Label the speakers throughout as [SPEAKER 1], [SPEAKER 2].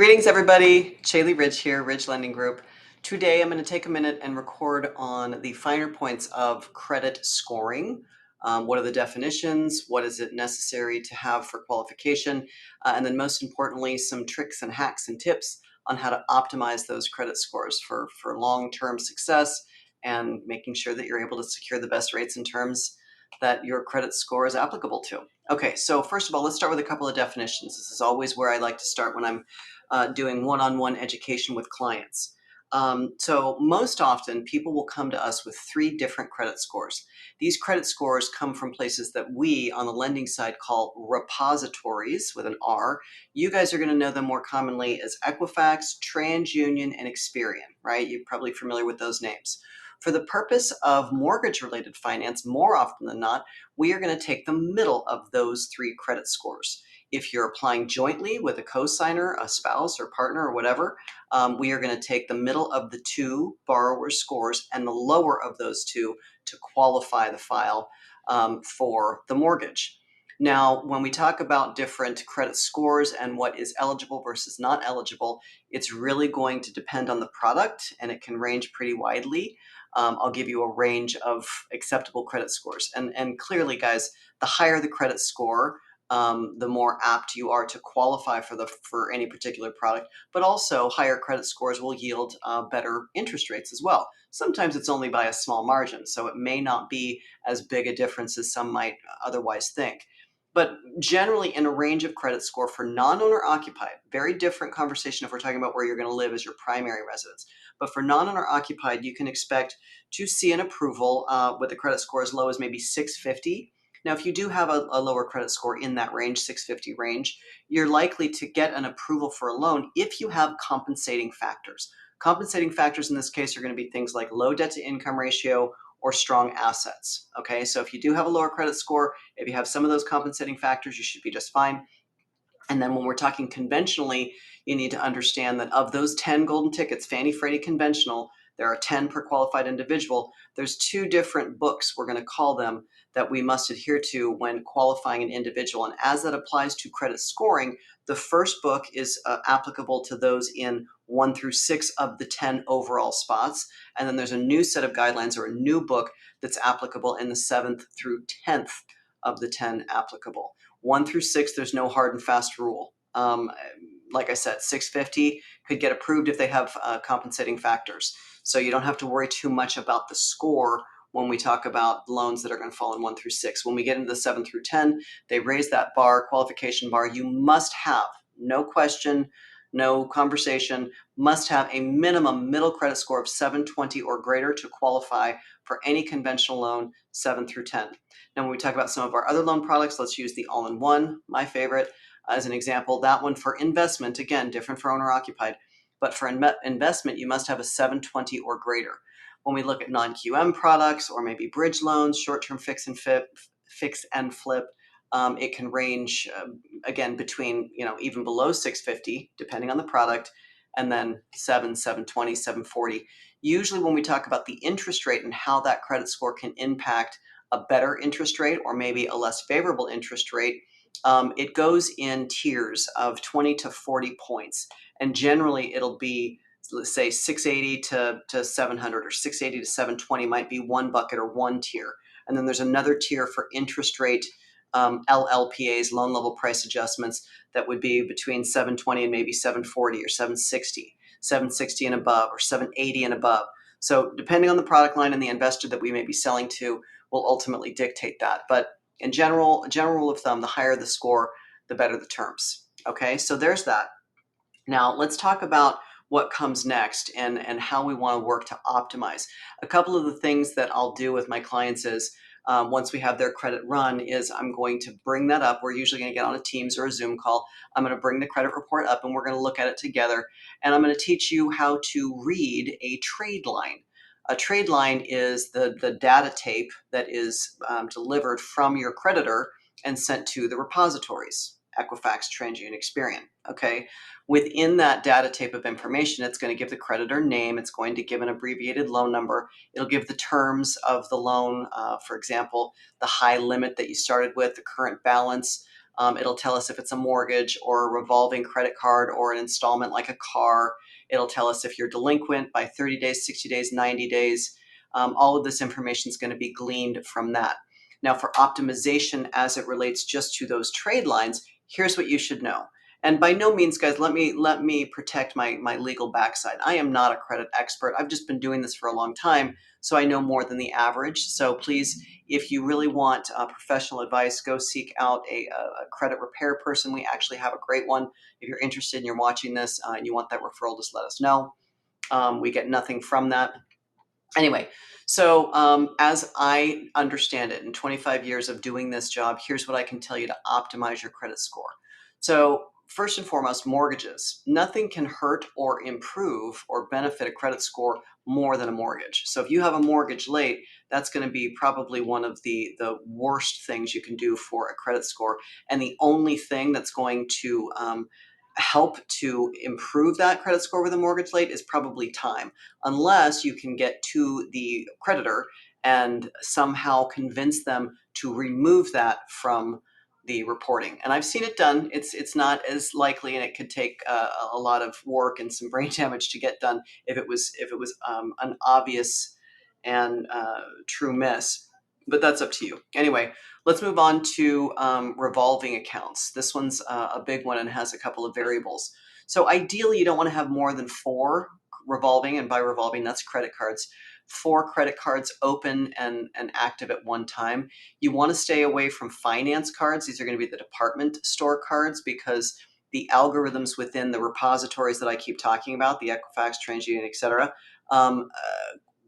[SPEAKER 1] Greetings, everybody. Shaylee Ridge here, Ridge Lending Group. Today, I'm going to take a minute and record on the finer points of credit scoring. What are the definitions? What is it necessary to have for qualification? And then most importantly, some tricks and hacks and tips on how to optimize those credit scores for long-term success and making sure that you're able to secure the best rates and terms that your credit score is applicable to. Okay, so first of all, let's start with a couple of definitions. This is always where I like to start when I'm doing one-on-one education with clients. So most often people will come to us with 3 different credit scores. These credit scores come from places that we on the lending side call repositories with an R. You guys are going to know them more commonly as Equifax, TransUnion, and Experian, right? You're probably familiar with those names. For the purpose of mortgage-related finance, more often than not, we are going to take the middle of those 3 credit scores. If you're applying jointly with a co-signer, a spouse or partner or whatever, we are going to take the middle of the 2 borrower scores and the lower of those 2 to qualify the file for the mortgage. Now, when we talk about different credit scores and what is eligible versus not eligible, it's really going to depend on the product, and it can range pretty widely. I'll give you a range of acceptable credit scores. And clearly, guys, the higher the credit score, the more apt you are to qualify for any particular product, but also higher credit scores will yield better interest rates as well. Sometimes it's only by a small margin, so it may not be as big a difference as some might otherwise think. But generally in a range of credit score for non-owner occupied, very different conversation if we're talking about where you're going to live as your primary residence. But for non-owner occupied, you can expect to see an approval with a credit score as low as maybe 650. Now, if you do have a lower credit score in that range, 650 range, you're likely to get an approval for a loan if you have compensating factors. Compensating factors in this case are going to be things like low debt to income ratio or strong assets. Okay, so if you do have a lower credit score, if you have some of those compensating factors, you should be just fine. And then when we're talking conventionally, you need to understand that of those 10 golden tickets, Fannie Freddie conventional, there are 10 per qualified individual. There's 2 different books, we're going to call them, that we must adhere to when qualifying an individual. And as that applies to credit scoring, the first book is applicable to those in 1 through 6 of the 10 overall spots. And then there's a new set of guidelines or a new book that's applicable in the 7th through 10th of the 10 applicable. 1 through 6, there's no hard and fast rule. Like I said, 650 could get approved if they have compensating factors. So you don't have to worry too much about the score when we talk about loans that are going to fall in 1 through 6. When we get into the 7 through 10, they raise that bar, qualification bar. You must have, no question, no conversation, must have a minimum middle credit score of 720 or greater to qualify for any conventional loan 7 through 10. Now, when we talk about some of our other loan products, let's use the all-in-one, my favorite, as an example. That one for investment, again, different for owner-occupied, but for investment, you must have a 720 or greater. When we look at non-QM products or maybe bridge loans, short-term fix and flip, it can range, again, between, even below 650, depending on the product, and then 720, 740. Usually when we talk about the interest rate and how that credit score can impact a better interest rate or maybe a less favorable interest rate, it goes in tiers of 20 to 40 points. And generally it'll be, let's say 680 to 700 or 680 to 720 might be one bucket or one tier. And then there's another tier for interest rate LLPAs, loan level price adjustments, that would be between 720 and maybe 740 or 760 and above, or 780 and above. So depending on the product line and the investor that we may be selling to will ultimately dictate that. But in general, a general rule of thumb, the higher the score, the better the terms. Okay, so there's that. Now let's talk about what comes next and how we want to work to optimize. A couple of the things that I'll do with my clients is once we have their credit run is I'm going to bring that up. We're usually going to get on a Teams or a Zoom call. I'm going to bring the credit report up and we're going to look at it together. And I'm going to teach you how to read a trade line. A trade line is the data tape that is delivered from your creditor and sent to the repositories, Equifax, TransUnion, Experian. Okay. Within that data tape of information, it's going to give the creditor name. It's going to give an abbreviated loan number. It'll give the terms of the loan. For example, the high limit that you started with, the current balance, It'll tell us if it's a mortgage or a revolving credit card or an installment like a car. It'll tell us if you're delinquent by 30 days, 60 days, 90 days. All of this information is going to be gleaned from that. Now, for optimization as it relates just to those trade lines, here's what you should know. And by no means, guys, let me protect my legal backside. I am not a credit expert. I've just been doing this for a long time, so I know more than the average. So please, if you really want professional advice, go seek out a credit repair person. We actually have a great one. If you're interested and you're watching this and you want that referral, just let us know. We get nothing from that. Anyway, so as I understand it, in 25 years of doing this job, here's what I can tell you to optimize your credit score. So first and foremost, mortgages. Nothing can hurt or improve or benefit a credit score more than a mortgage. So if you have a mortgage late, that's going to be probably one of the worst things you can do for a credit score. And the only thing that's going to help to improve that credit score with a mortgage late is probably time, unless you can get to the creditor and somehow convince them to remove that from the reporting. And I've seen it done. It's not as likely, and it could take a lot of work and some brain damage to get done if it was an obvious and true miss. But that's up to you. Anyway, let's move on to revolving accounts. This one's a big one and has a couple of variables. So ideally, you don't want to have more than 4 revolving, and by revolving, that's credit cards. 4 credit cards open and active at one time. You want to stay away from finance cards. These are going to be the department store cards, because the algorithms within the repositories that I keep talking about, the Equifax, TransUnion, etc.,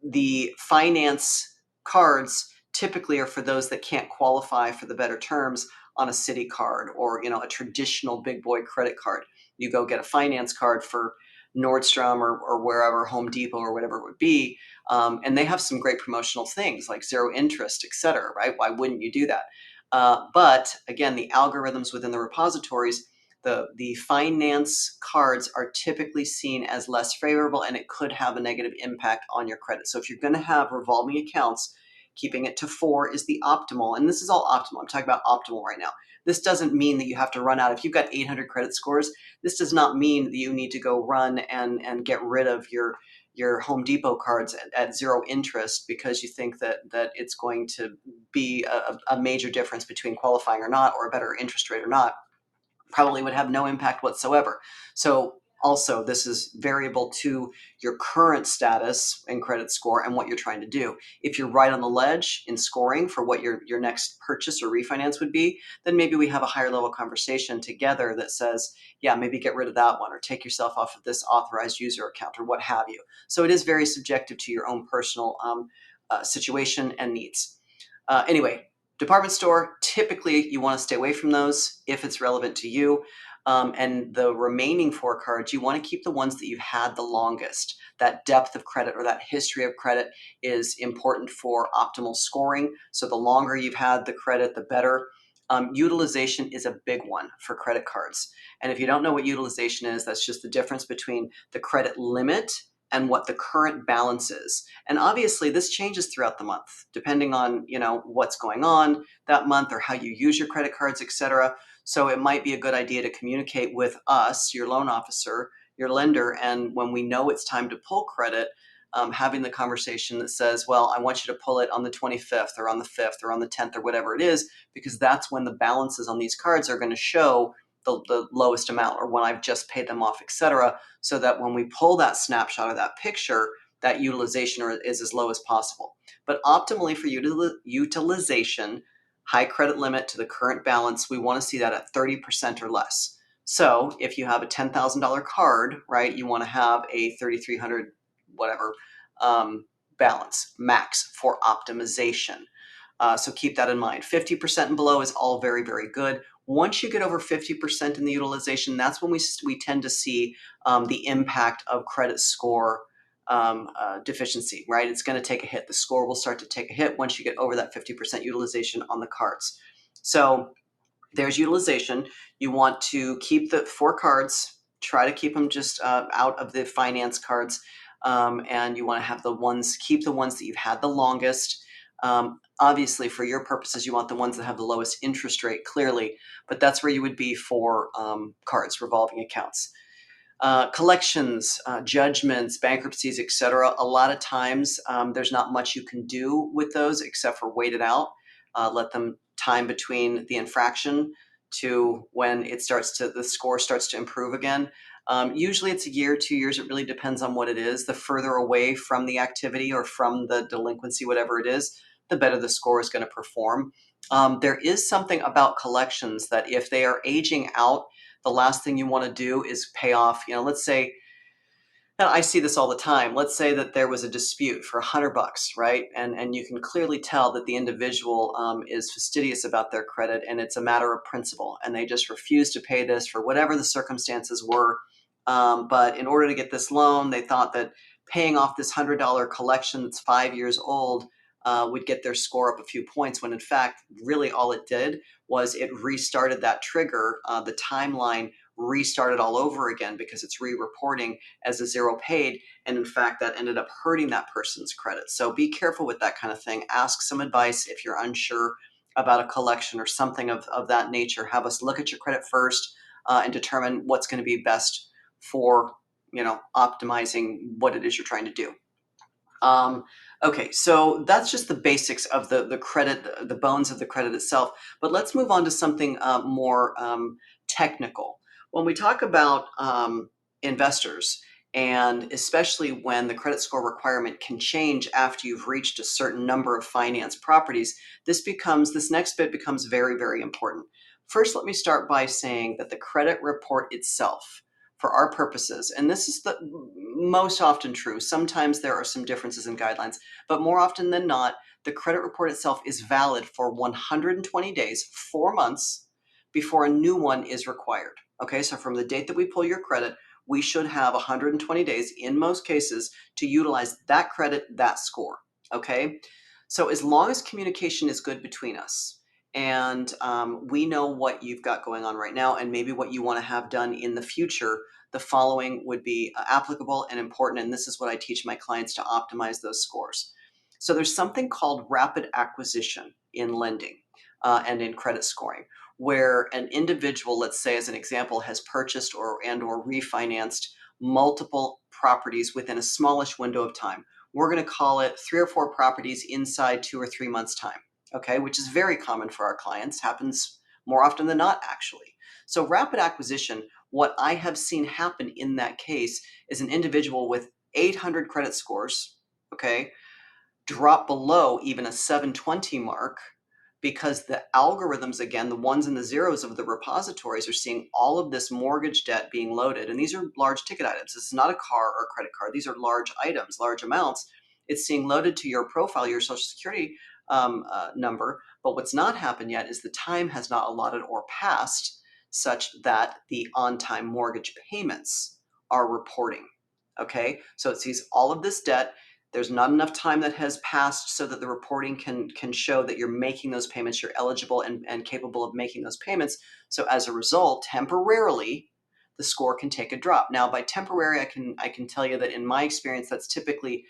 [SPEAKER 1] the finance cards typically are for those that can't qualify for the better terms on a city card or a traditional big boy credit card. You go get a finance card for Nordstrom or wherever, Home Depot or whatever it would be, and they have some great promotional things like 0 interest, etc. Right? Why wouldn't you do that? But again, the algorithms within the repositories, the finance cards are typically seen as less favorable, and it could have a negative impact on your credit. So if you're going to have revolving accounts, keeping it to 4 is the optimal. And this is all optimal. I'm talking about optimal right now. This doesn't mean that you have to run out. If you've got 800 credit scores, this does not mean that you need to go run and get rid of your Home Depot cards at 0 interest because you think that it's going to be a major difference between qualifying or not, or a better interest rate or not. Probably would have no impact whatsoever. So also, this is variable to your current status and credit score and what you're trying to do. If you're right on the ledge in scoring for what your next purchase or refinance would be, then maybe we have a higher level conversation together that says, yeah, maybe get rid of that one, or take yourself off of this authorized user account, or what have you. So it is very subjective to your own personal situation and needs. Anyway, department store, typically you want to stay away from those if it's relevant to you. And the remaining 4 cards, you want to keep the ones that you've had the longest. That depth of credit or that history of credit is important for optimal scoring. So the longer you've had the credit, the better. Utilization is a big one for credit cards. And if you don't know what utilization is, that's just the difference between the credit limit and what the current balance is. And obviously this changes throughout the month, depending on, what's going on that month or how you use your credit cards, etc. So it might be a good idea to communicate with us, your loan officer, your lender, and when we know it's time to pull credit, having the conversation that says, well, I want you to pull it on the 25th or on the 5th or on the 10th or whatever it is, because that's when the balances on these cards are going to show the lowest amount, or when I've just paid them off, etc., so that when we pull that snapshot of that picture, that utilization is as low as possible. But optimally for utilization, high credit limit to the current balance, we want to see that at 30% or less. So if you have a $10,000 card, right, you want to have a 3,300 whatever balance max for optimization. So keep that in mind. 50% and below is all very, very good. Once you get over 50% in the utilization, that's when we tend to see the impact of credit score deficiency, right? It's going to take a hit. The score will start to take a hit once you get over that 50% utilization on the cards. So there's utilization. You want to keep the 4 cards, try to keep them just out of the finance cards. And you want to have keep the ones that you've had the longest. Obviously, for your purposes, you want the ones that have the lowest interest rate, clearly, but that's where you would be for cards, revolving accounts. Collections, judgments, bankruptcies, etc. A lot of times there's not much you can do with those except for wait it out, let them time between the infraction to when the score starts to improve again. Usually it's a year, 2 years. It really depends on what it is. The further away from the activity or from the delinquency, whatever it is, the better the score is going to perform. There is something about collections that if they are aging out, the last thing you want to do is pay off, let's say, and I see this all the time. Let's say that there was a dispute for $100, right? And you can clearly tell that the individual is fastidious about their credit, and it's a matter of principle, and they just refuse to pay this for whatever the circumstances were. But in order to get this loan, they thought that paying off this $100 collection that's 5 years old would get their score up a few points, when in fact, really all it did was it restarted that trigger, the timeline restarted all over again because it's re-reporting as a zero paid. And in fact, that ended up hurting that person's credit. So be careful with that kind of thing. Ask some advice if you're unsure about a collection or something of that nature. Have us look at your credit first and determine what's going to be best for, optimizing what it is you're trying to do. Okay, so that's just the basics of the credit, the bones of the credit itself. But let's move on to something more technical. When we talk about investors, and especially when the credit score requirement can change after you've reached a certain number of finance properties, this next bit becomes very, very important. First, let me start by saying that the credit report itself, for our purposes, and this is the most often true. Sometimes there are some differences in guidelines, but more often than not, the credit report itself is valid for 120 days, 4 months, before a new one is required. Okay, so from the date that we pull your credit, we should have 120 days in most cases to utilize that credit, that score. Okay, so as long as communication is good between us, and we know what you've got going on right now and maybe what you want to have done in the future, the following would be applicable and important, and this is what I teach my clients to optimize those scores. So there's something called rapid acquisition in lending and in credit scoring, where an individual, let's say as an example, has purchased or refinanced multiple properties within a smallish window of time. We're going to call it 3 or 4 properties inside 2 or 3 months' time. Okay, which is very common for our clients, happens more often than not, actually. So rapid acquisition, what I have seen happen in that case is an individual with 800 credit scores, okay, drop below even a 720 mark because the algorithms, again, the ones and the zeros of the repositories are seeing all of this mortgage debt being loaded. And these are large ticket items. This is not a car or a credit card. These are large items, large amounts. It's seeing loaded to your profile, your Social Security number. But what's not happened yet is the time has not allotted or passed such that the on-time mortgage payments are reporting. Okay, so it sees all of this debt. There's not enough time that has passed so that the reporting can show that you're making those payments, you're eligible and capable of making those payments. So as a result, temporarily, the score can take a drop. Now, by temporary, I can tell you that in my experience, that's typically,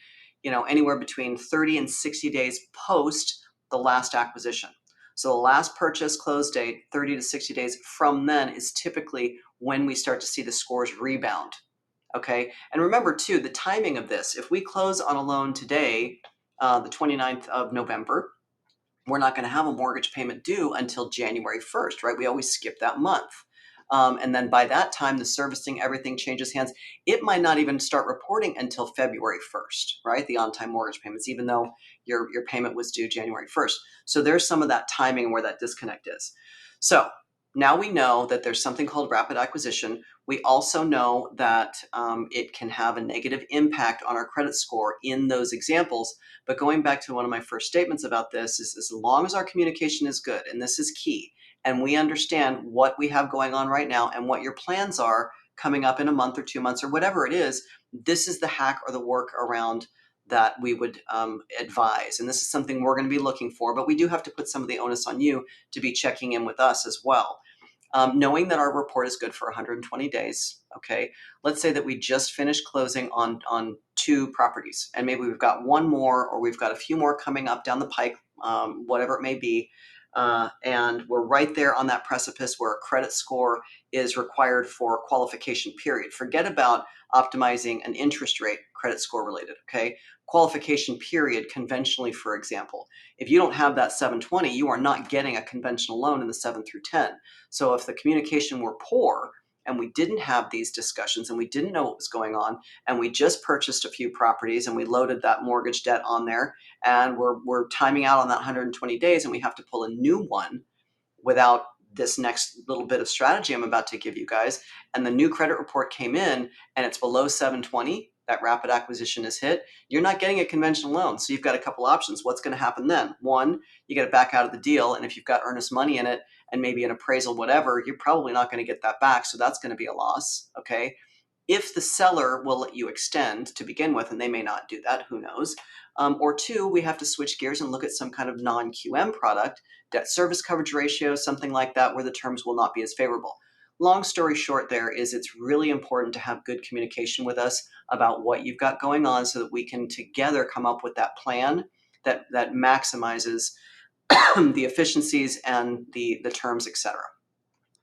[SPEAKER 1] anywhere between 30 and 60 days post the last acquisition. So the last purchase close date, 30 to 60 days from then, is typically when we start to see the scores rebound. Okay, and remember too, the timing of this. If we close on a loan today, the 29th of November, we're not going to have a mortgage payment due until January 1st, right? We always skip that month. And then by that time, the servicing, everything changes hands. It might not even start reporting until February 1st, right? The on-time mortgage payments, even though your payment was due January 1st. So there's some of that timing where that disconnect is. So now we know that there's something called rapid acquisition. We also know that it can have a negative impact on our credit score in those examples. But going back to one of my first statements about this is as long as our communication is good, and this is key, and we understand what we have going on right now and what your plans are coming up in a month or 2 months or whatever it is, this is the hack or the work around that we would advise. And this is something we're going to be looking for, but we do have to put some of the onus on you to be checking in with us as well. knowing that our report is good for 120 days. Okay, let's say that we just finished closing on 2 properties, and maybe we've got 1 more, or we've got a few more coming up down the pike, whatever it may be, and we're right there on that precipice where a credit score is required for qualification period. Forget about optimizing an interest rate, credit score related. Okay, qualification period conventionally, for example, if you don't have that 720, you are not getting a conventional loan in the 7 through 10. So if the communication were poor and we didn't have these discussions and we didn't know what was going on, and we just purchased a few properties and we loaded that mortgage debt on there, and we're timing out on that 120 days, and we have to pull a new one without this next little bit of strategy I'm about to give you guys, and the new credit report came in and it's below 720, that rapid acquisition is hit, you're not getting a conventional loan. So you've got a couple options. What's going to happen then? One, you get it back out of the deal, and if you've got earnest money in it and maybe an appraisal, whatever, you're probably not going to get that back, so that's going to be a loss. Okay, if the seller will let you extend to begin with, and they may not do that, who knows. Or 2, we have to switch gears and look at some kind of non-QM product, debt service coverage ratio, something like that, where the terms will not be as favorable. Long story short there is it's really important to have good communication with us about what you've got going on, so that we can together come up with that plan that maximizes the efficiencies and the terms, etc.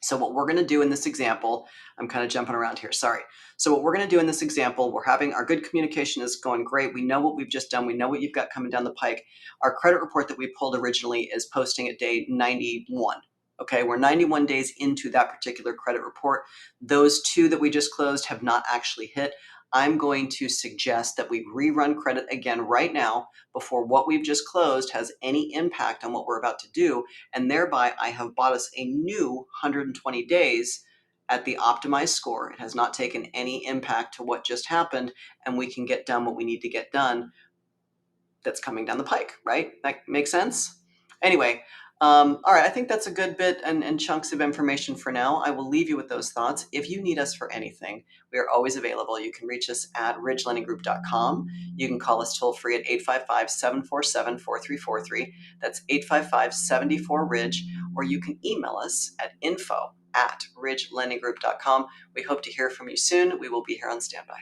[SPEAKER 1] So what we're going to do in this example, I'm kind of jumping around here, sorry. So what we're going to do in this example, we're having our good communication is going great. We know what we've just done. We know what you've got coming down the pike. Our credit report that we pulled originally is posting at day 91. Okay, we're 91 days into that particular credit report. Those 2 that we just closed have not actually hit. I'm going to suggest that we rerun credit again right now before what we've just closed has any impact on what we're about to do, and thereby I have bought us a new 120 days at the optimized score. It has not taken any impact to what just happened, and we can get done what we need to get done that's coming down the pike, right? That makes sense? Anyway, all right, I think that's a good bit and chunks of information for now. I will leave you with those thoughts. If you need us for anything, we are always available. You can reach us at ridgelendinggroup.com. You can call us toll free at 855-747-4343. That's 855-74-RIDGE, or you can email us at info@ridgelendinggroup.com. We hope to hear from you soon. We will be here on standby.